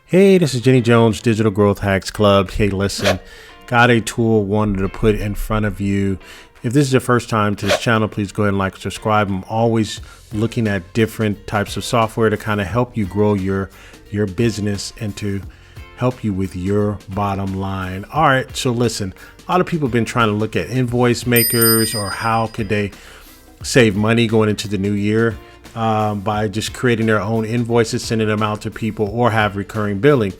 Hey, this is Jenny Jones, Digital Growth Hacks Club. Hey, listen, got a tool wanted to put in front of you. If this is your first time to this channel, please go ahead and like and subscribe. I'm always looking at different types of software to kind of help you grow your business and to help you with your bottom line. All right, so listen, a lot of people have been trying to look at invoice makers or how could they save money going into the new year. By just creating their own invoices, sending them out to people, or have recurring billing.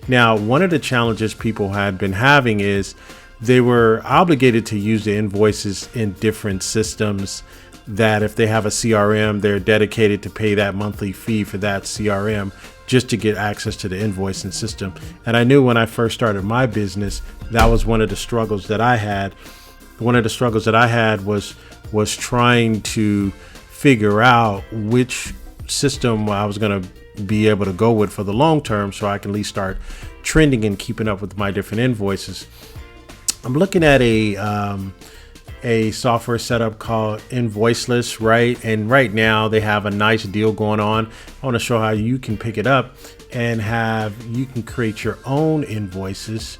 Now, one of the challenges people had been having is they were obligated to use the invoices in different systems, that if they have a CRM, they're dedicated to pay that monthly fee for that CRM just to get access to the invoicing system. And I knew when I first started my business, that was one of the struggles that I had. One of the struggles that I had was trying to figure out which system I was going to be able to go with for the long term so I can at least start trending and keeping up with my different invoices. I'm looking at a software setup called Invoiceless, right? And right now they have a nice deal going on. I want to show how you can pick it up and you can create your own invoices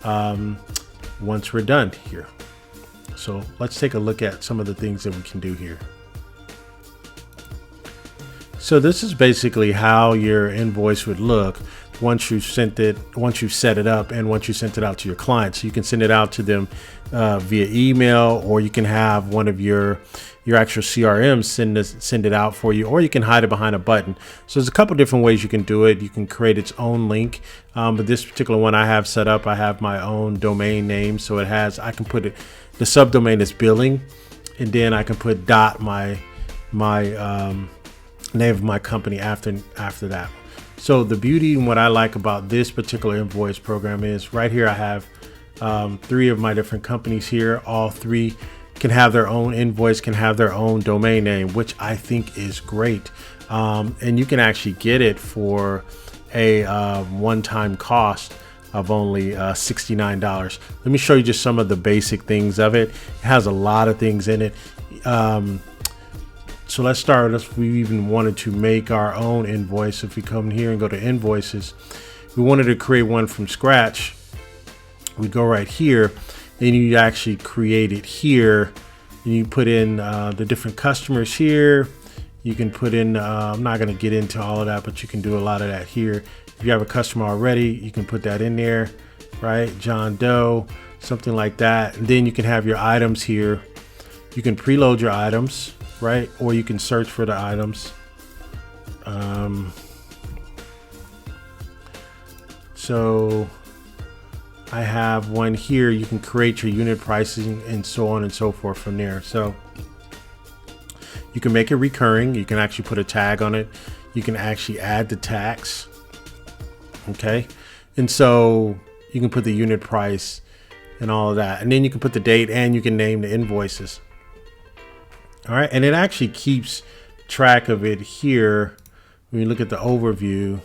once we're done here. So let's take a look at some of the things that we can do here. So this is basically how your invoice would look once you've set it up, and once you sent it out to your clients. You can send it out to them via email, or you can have one of your actual CRMs send it out for you, or you can hide it behind a button. So there's a couple different ways you can do it. You can create its own link, but this particular one I have set up, I have my own domain name, so I can put it, the subdomain is billing, and then I can put my name of my company after that. So the beauty and what I like about this particular invoice program is right here I have 3 of my different companies here. All 3 can have their own invoice, can have their own domain name, which I think is great. And you can actually get it for a one-time cost of only $69. Let me show you just some of the basic things of it. It has a lot of things in it. So let's start. If we even wanted to make our own invoice, if we come here and go to invoices, we wanted to create one from scratch. We go right here, and you actually create it here. And you put in the different customers here. You can put in, I'm not going to get into all of that, but you can do a lot of that here. If you have a customer already, you can put that in there, right? John Doe, something like that. And then you can have your items here. You can preload your items, right? Or you can search for the items. So I have one here. You can create your unit pricing and so on and so forth from there. So you can make it recurring. You can actually put a tag on it. You can actually add the tax. Okay. And so you can put the unit price and all of that. And then you can put the date, and you can name the invoices. All right, and it actually keeps track of it here. When you look at the overview,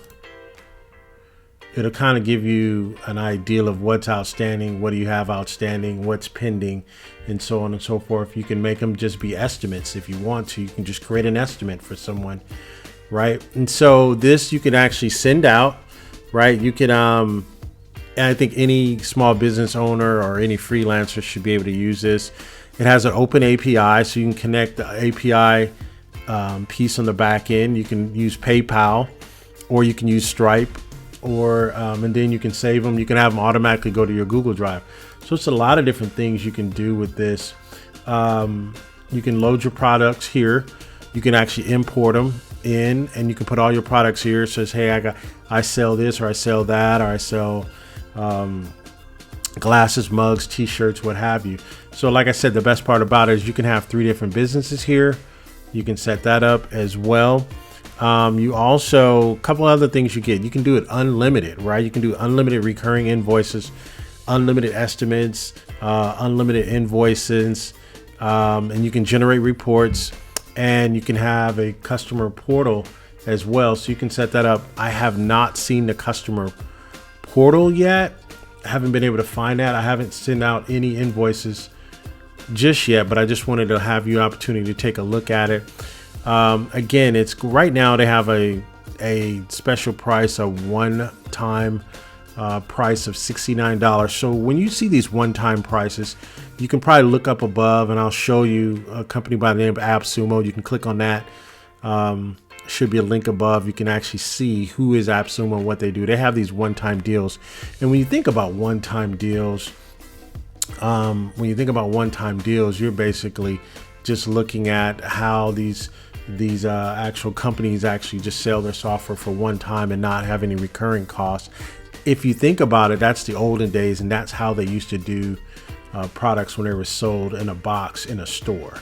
it'll kind of give you an idea of what's outstanding, what do you have outstanding, what's pending, and so on and so forth. You can make them just be estimates if you want to. You can just create an estimate for someone, right? And so this you can actually send out, right? You can, and I think any small business owner or any freelancer should be able to use this. It has an open API, so you can connect the API piece on the back end. You can use PayPal, or you can use Stripe, or and then you can save them. You can have them automatically go to your Google Drive. So it's a lot of different things you can do with this. You can load your products here. You can actually import them in, and you can put all your products here. It says, hey, I sell this, or I sell that, or I sell glasses, mugs, t-shirts, what have you. So like I said, the best part about it is you can have 3 different businesses here. You can set that up as well. You also, a couple other things you get. You can do it unlimited, right? You can do unlimited recurring invoices, unlimited estimates, unlimited invoices, and you can generate reports, and you can have a customer portal as well. So you can set that up. I have not seen the customer portal yet. I haven't been able to find that. I haven't sent out any invoices just yet, but I just wanted to have you an opportunity to take a look at it. Again, it's right now they have a a special price, a one-time price of $69. So when you see these one-time prices, you can probably look up above, and I'll show you a company by the name of Appsumo. You can click on that. Should be a link above. You can actually see who is Appsumo and what they do. They have these one-time deals, and when you think about one-time deals, you're basically just looking at how these actual companies actually just sell their software for one time and not have any recurring costs. If you think about it, that's the olden days, and that's how they used to do products when they were sold in a box in a store,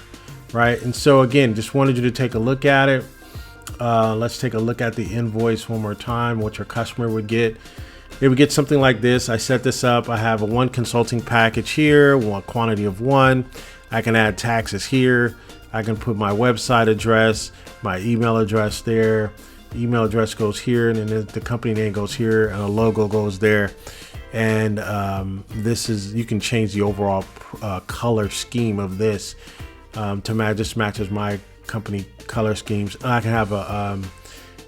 right? And so again, just wanted you to take a look at it. Let's take a look at the invoice one more time, what your customer would get. They would get something like this. I set this up. I have a one consulting package here, one quantity of one. I can add taxes here. I can put my website address, my email address there. Email address goes here, and then the company name goes here, and a logo goes there. And this is, you can change the overall color scheme of this to match. This matches my company color schemes. I can have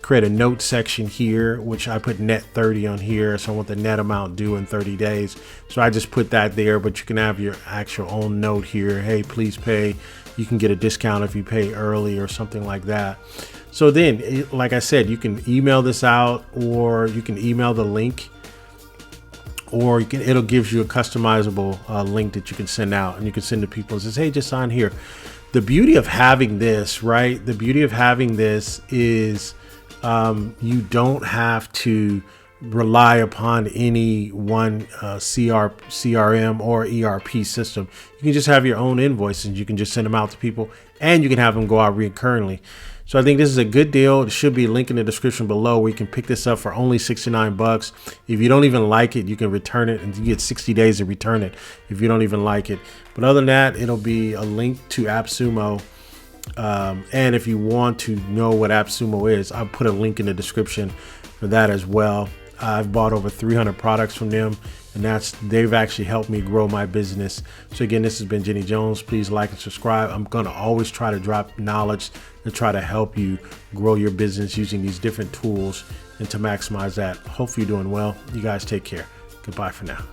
create a note section here, which I put net 30 on here. So I want the net amount due in 30 days. So I just put that there, but you can have your actual own note here. Hey, please pay. You can get a discount if you pay early or something like that. So then, like I said, you can email this out, or you can email the link, or it'll give you a customizable link that you can send out, and you can send to people and says, hey, just sign here. The beauty of having this, right? The beauty of having this is you don't have to rely upon any one CRM or ERP system. You can just have your own invoices. You can just send them out to people, and you can have them go out recurringly. So I think this is a good deal. It should be a link in the description below where you can pick this up for only 69 bucks. If you don't even like it, you can return it, and you get 60 days to return it if you don't even like it. But other than that, it'll be a link to Appsumo. And if you want to know what Appsumo is, I'll put a link in the description for that as well. I've bought over 300 products from them, and they've actually helped me grow my business. So again, this has been Jenny Jones. Please like and subscribe. I'm going to always try to drop knowledge to try to help you grow your business using these different tools and to maximize that. Hopefully you're doing well. You guys take care. Goodbye for now.